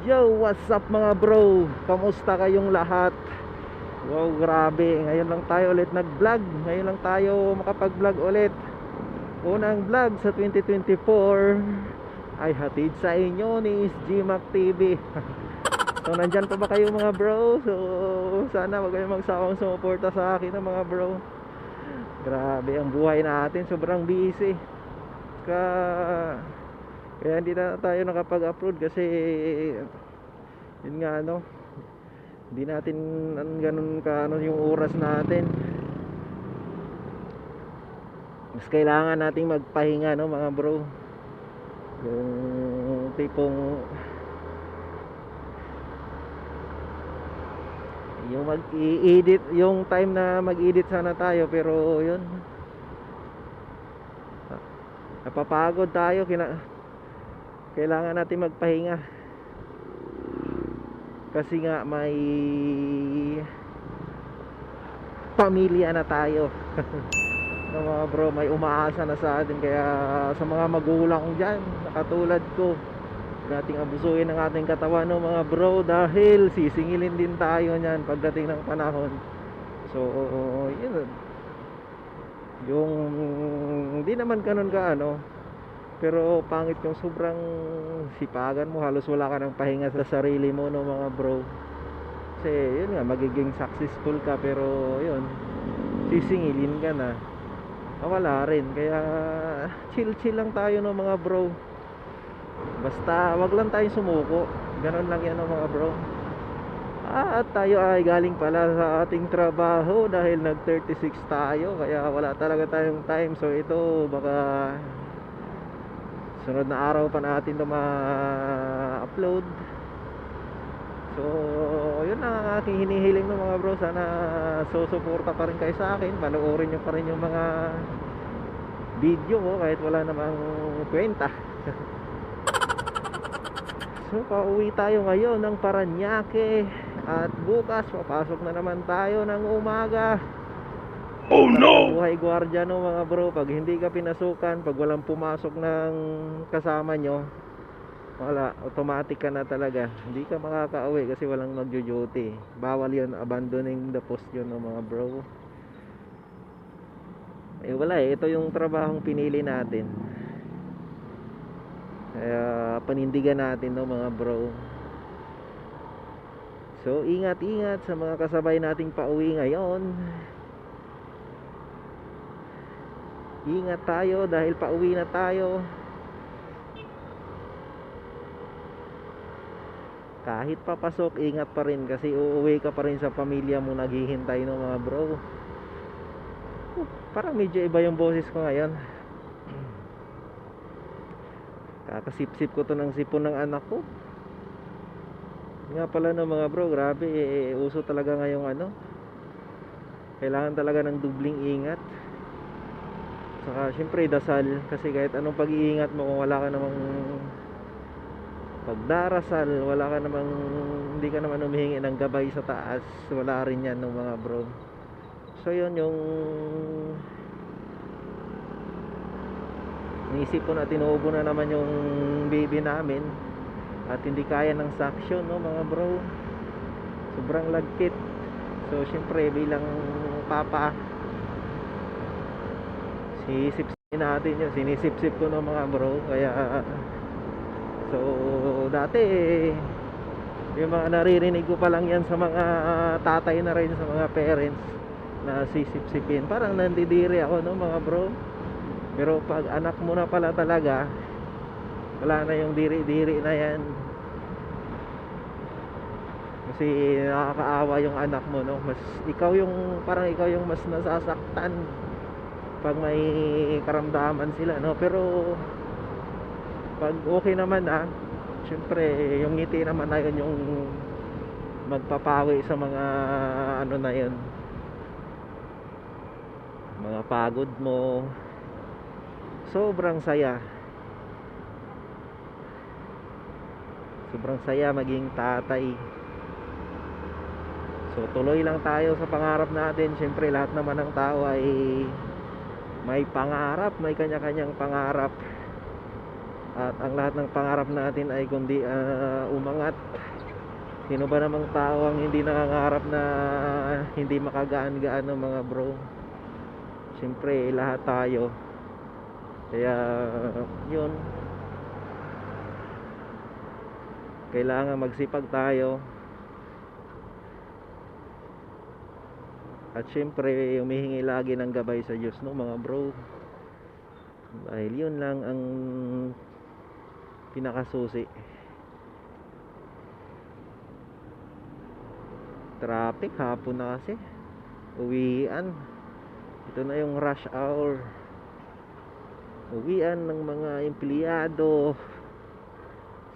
Yo, what's up mga bro? Kamusta kayong lahat? Wow, grabe. Ngayon lang tayo ulit nag-vlog. Ngayon lang tayo makapag-vlog ulit. Unang vlog sa 2024 ay hatid sa inyo ni SGMac TV. So, nandyan pa ba kayo mga bro? So, sana wag kayong magsawang sumuporta sa akin mga bro. Grabe ang buhay natin. Sobrang busy. Kaya hindi na tayo nakapag-upload kasi yun nga hindi natin ganun ka yung oras natin. Mas kailangan nating magpahinga mga bro. Yung tipong yung mag-i-edit, yung time na mag-edit sana tayo pero yun napapagod tayo, kailangan natin magpahinga kasi nga may pamilya na tayo. Mga bro, may umaasa na sa atin. Kaya sa mga magulang dyan na katulad ko, nating abusuin ang ating katawan mga bro, dahil sisingilin din tayo nyan pagdating ng panahon. So yun, yung hindi naman ganun ka pero pangit yung sobrang sipagan mo, halos wala ka ng pahinga sa sarili mo mga bro. Kasi yun nga, magiging successful ka pero yun, sisingilin ka na, wala rin. Kaya chill lang tayo mga bro. Basta wag lang tayong sumuko, ganun lang yan mga bro. At tayo ay galing pala sa ating trabaho dahil nag 36 tayo, kaya wala talaga tayong time. So ito, baka sunod na araw pa natin ito ma-upload. So yun ang aking hinihiling mga bro. Sana susuporta pa rin kayo sa akin, panoorin nyo pa rin yung mga video ko kahit wala namang kwenta. So pauwi tayo ngayon ng Parañaque at bukas papasok na naman tayo ng umaga. Oh no! Buhay gwardiya mga bro. Pag hindi ka pinasukan, pag walang pumasok ng kasama nyo, wala, automatic ka na talaga. Hindi ka makakauwi kasi walang magjo-duty. Bawal yun, abandoning the post yun mga bro. Wala ito yung trabahong pinili natin. Kaya panindigan natin mga bro. So ingat sa mga kasabay nating pauwi ngayon. Ingat tayo dahil pauwi na tayo. Kahit papasok, ingat pa rin kasi uuwi ka pa rin sa pamilya mo naghihintay mga bro. Parang medyo iba yung boses ko ngayon. Kakasipsip ko to ng sipon ng anak ko. Nga pala mga bro, grabe uso talaga ngayong kailangan talaga ng dubling ingat. Saka syempre dasal, kasi kahit anong pag-iingat mo, kung wala ka namang pagdarasal, wala ka namang, hindi ka naman humihingi ng gabay sa taas, wala rin yan mga bro. So yun yung naisip ko na tinubo na naman yung baby namin at hindi kaya ng suction mga bro, sobrang lagkit. So syempre bilang papa, sinisipsip natin yun, sinisipsip ko mga bro. Kaya so dati yung mga naririnig ko pa lang yan sa mga tatay na rin, sa mga parents na sisipsipin, parang nandidiri ako mga bro. Pero pag anak mo na pala talaga, wala na yung diri-diri na yan. Kasi nakakaawa yung anak mo mas ikaw yung, parang ikaw yung mas nasasaktan pag may karamdaman sila pero pag okay naman syempre yung ngiti naman na yun yung magpapawi sa mga na yun, mga pagod mo. Sobrang saya maging tatay. So tuloy lang tayo sa pangarap natin. Syempre lahat naman ng tao ay may pangarap, may kanya-kanyang pangarap. At ang lahat ng pangarap natin ay kundi umangat. Sino ba namang tao ang hindi nangangarap na hindi makagaan-gaan ng mga bro? Siyempre lahat tayo. Kaya yun, kailangan magsipag tayo. At siyempre humihingi lagi ng gabay sa Diyos, no mga bro? Dahil yun lang ang pinakasusi. Traffic, hapon na kasi. Uwian. Ito na yung rush hour. Uwian ng mga empleyado.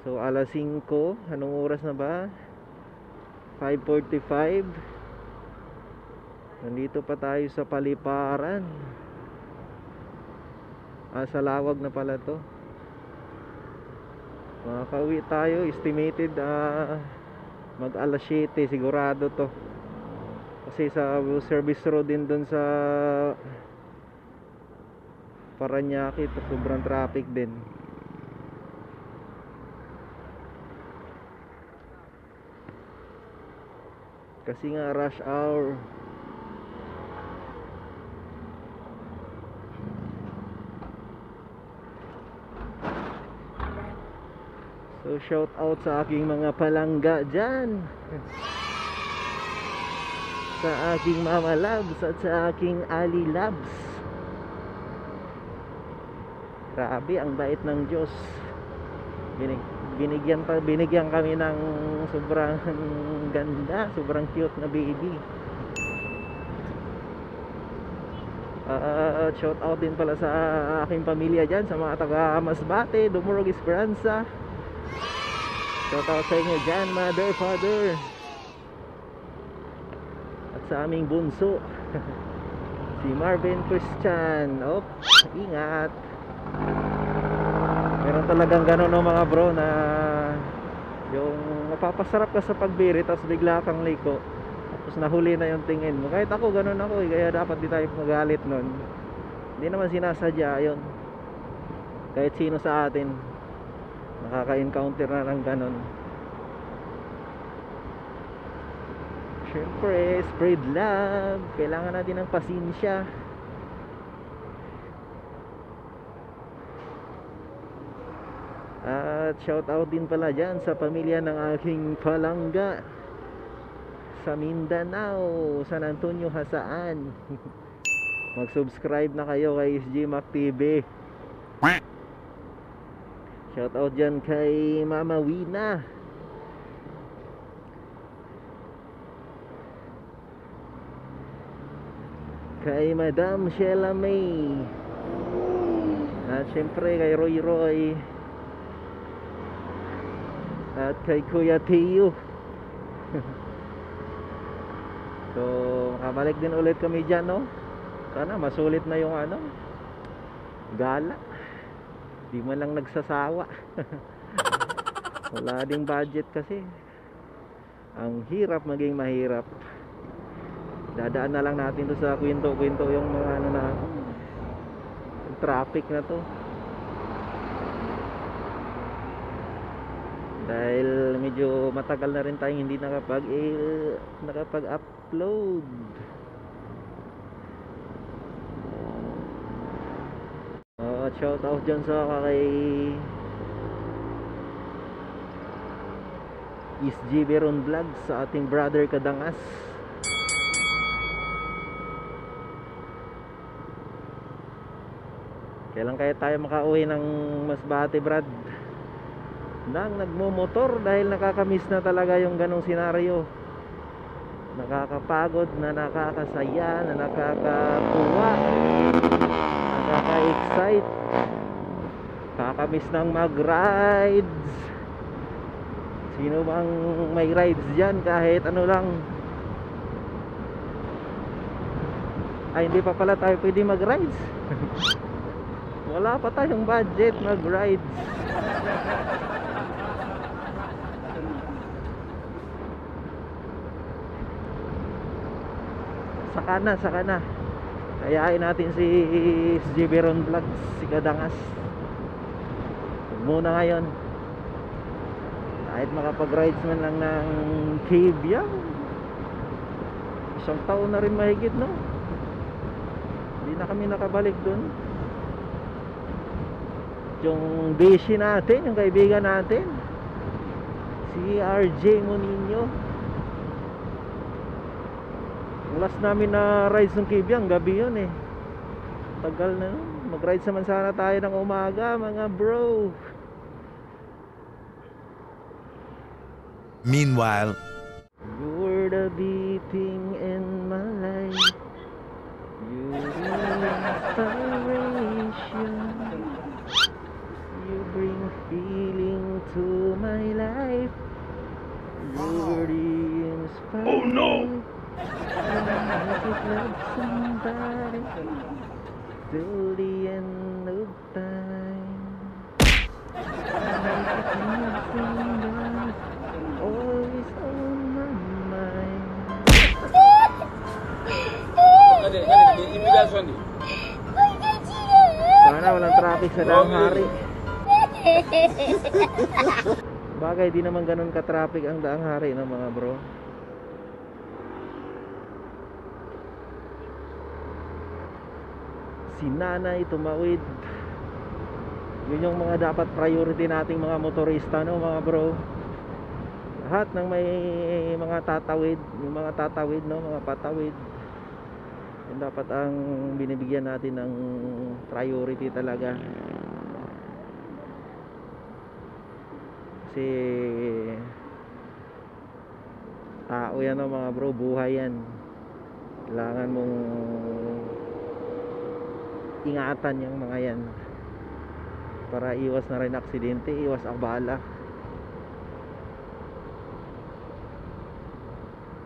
So alas 5. Anong oras na ba? 5:45. Nandito pa tayo sa Paliparan. Sa Lawag na pala to. Makakauwi tayo. Estimated mag alas 7 sigurado to. Kasi sa service road din dun sa Paranaque, sobrang traffic din. Kasi nga rush hour. So shout out sa aking mga palangga dyan, sa aking Mama Labs at sa aking Ali Labs. Grabe, ang bait ng Diyos. Binigyan kami ng sobrang ganda, sobrang cute na baby. Shout out din pala sa aking pamilya dyan, sa mga taga Masbate, Dumurog, Esperanza. Shout out sa inyo dyan, mother, father. At sa aming bunso si Marvin Christian. Ingat. Meron talagang gano'n no, mga bro, na yung mapapasarap ka sa pagbiri tapos bigla kang liko, tapos nahuli na yung tingin mo. Kahit ako gano'n ako kaya dapat di tayo magalit nun. Hindi naman sinasadya yun. Kahit sino sa atin nakaka-encounter na ng ganon. Siyempre, spread love. Kailangan natin ng pasensya. At shout out din pala dyan sa pamilya ng aking palangga sa Mindanao, San Antonio, Hasaan. Mag-subscribe na kayo kay SG Mac TV. Shout out dyan kay Mama Wina. Kay Madam Sheila May. At syempre kay Roy Roy. At kay Kuya Teo. So makabalik din ulit kami dyan, no? Sana masulit na yung gala. Di man lang nagsasawa. Wala ding budget kasi. Ang hirap maging mahirap. Dadaan na lang natin doon sa kwento-kwento yung mga yung traffic na to. Dahil medyo matagal na rin tayong hindi nakapag-upload. Shout out dyan sa kay SG Veron Vlog, sa ating brother Kadangas. Kailan kaya tayo makauwi ng Masbate, Brad? Nang nagmumotor, dahil nakakamiss na talaga yung ganong senaryo. Nakakapagod, na nakakasaya, na nakakatuwa, nakaka-excite. Kakamiss ng mag-rides. Sino bang may rides dyan? Kahit ano lang. Ay, hindi pa pala tayo pwede mag-rides. Wala pa tayong budget mag-rides. Saka na. Kayain natin si SG Veron Vlogs, si Kadangas. muna ngayon. Kahit makapag-rides man lang ng cave yan, isang taon na rin mahigit, no? Hindi na kami nakabalik dun. Yung beshi natin, yung kaibigan natin, si RJ Monino. Last namin na rides ng cave yan, gabi yun eh. Tagal na nun. Mag-rides naman sana tayo ng umaga, mga bro. Meanwhile, You're the beating in my life. You're the inspiration. You bring feeling to my life. You're the inspiration. Oh no! Love somebody till the end of time. Always on my mind. Sana walang traffic sa Daang Hari. Bagay, di naman ganun ka-traffic ang Daang Hari, no, mga bro. Si Nanay tumawid. Yun yung mga dapat priority nating mga motorista, no, mga bro. Lahat ng may mga tatawid, yung mga tatawid, no, mga patawid, yun dapat ang binibigyan natin ng priority talaga. Kasi tao yan, no, mga bro, buhay yan. Kailangan mong ingatan yung mga yan para iwas na rin aksidente, iwas abala.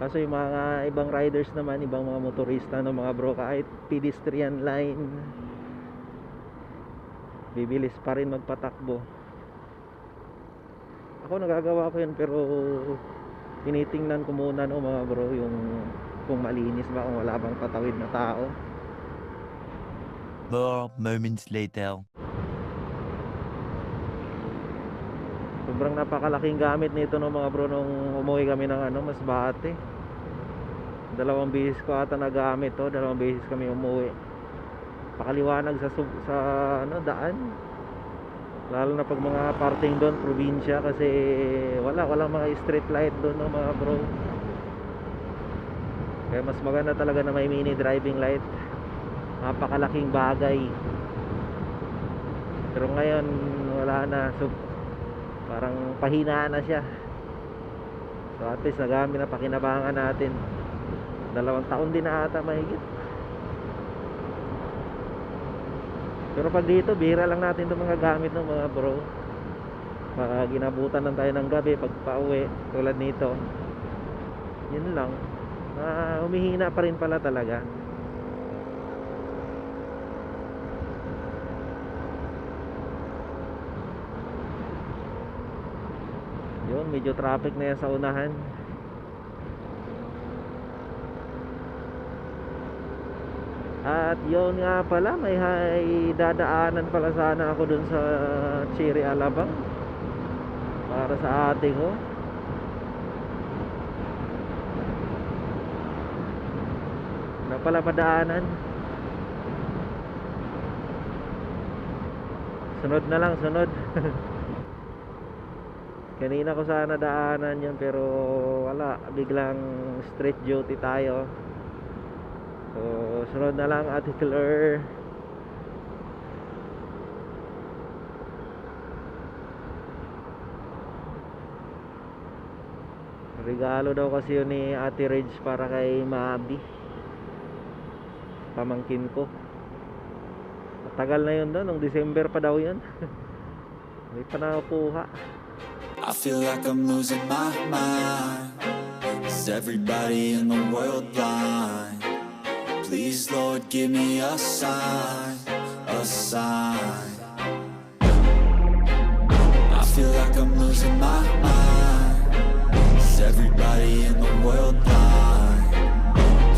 Kaso yung mga ibang riders naman, ibang mga motorista, no, mga bro, kahit pedestrian line, bibilis pa rin magpatakbo. Ako nagagawa ko yun, pero tinitingnan ko muna, no, mga bro, yung kung malinis ba, kung wala bang patawid na tao. more moments later. Sobrang napakalaking gamit nito, no, mga bro, nung umuwi kami ng Masbate. 2 beses ko ata nagamit to, 2 beses kami umuwi. Pakaliwanag sa daan. Lalo na pag mga parting doon, probinsya, kasi walang mga street light doon, no, mga bro. Kaya mas maganda talaga na may mini driving light. Napakalaking bagay. Pero ngayon wala na, so parang pahinaan na siya. So at least nagamit na, pakinabangan natin. 2 taon din na ata mahigit. Pero pag dito, bihira lang natin itong mga gamit ng mga bro. Pag ginabutan lang tayo ng gabi, pag pauwi, tulad nito, yun lang. Humihina pa rin pala talaga. Yun, medyo traffic na yan sa unahan. At yun nga pala, may dadaanan pala sana ako dun sa Cherry Alabang para sa ate ko. Na pala padaanan. Sunod na lang, sunod. Kanina ko sana daanan yun, pero wala, biglang street duty tayo. So sunod na lang, Ate Claire. Regalo daw kasi yun ni Ate Reg para kay Mabi, pamangkin ko. Matagal na yun doon, nung December pa daw yun. Hindi pa nakukuha. I feel like I'm losing my mind. Is everybody in the world blind? Please, Lord, give me a sign, a sign. I feel like I'm losing my mind. Is everybody in the world blind?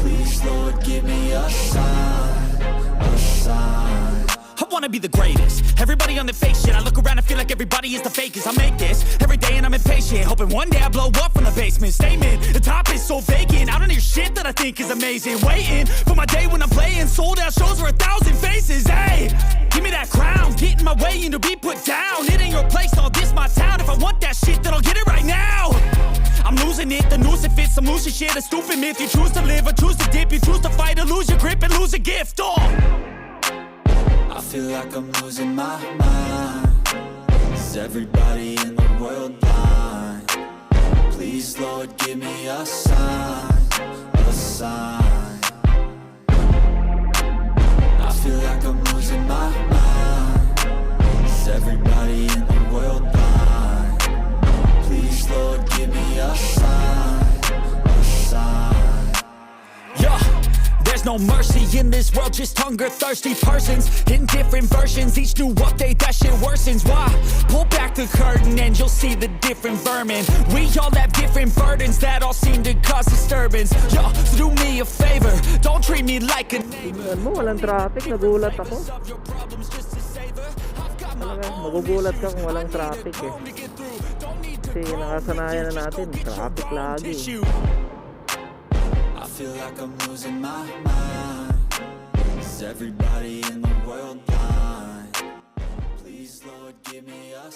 Please, Lord, give me a sign, a sign. I wanna wanna be the greatest. Everybody on the fake shit. I look around and feel like everybody is the fakest. I make this every day and I'm impatient, hoping one day I blow up from the basement. Statement, the top is so vacant. I don't hear shit that I think is amazing. Waiting for my day when I'm playing sold out shows for 1,000 faces. Hey, give me that crown, get in my way and to be put down. It ain't your place, all this my town. If I want that shit, then I'll get it right now. I'm losing it, the noose it fits. I'm losing shit, a stupid myth. You choose to live or choose to dip. You choose to fight or lose your grip and lose a gift. Oh, I feel like I'm losing my mind. Is everybody in the world blind? Please, Lord, give me a sign, a sign. I feel like I'm losing my mind. Is everybody in the world blind? Please, Lord, give me a sign, a sign. Yeah. There's no mercy in this world, just hunger-thirsty persons in different versions. Each new update, that shit worsens. Why? Pull back the curtain and you'll see the different vermin. We all have different burdens that all seem to cause disturbance. Yo, so do me a favor, don't treat me like a neighbor. Tingnan mo, walang traffic. Nagulat ako. Talaga, magugulat ka kung walang traffic eh. Kasi nakasanayan na natin, traffic lagi. I feel like I'm losing my mind. Is everybody in the world blind? Please, Lord, give me a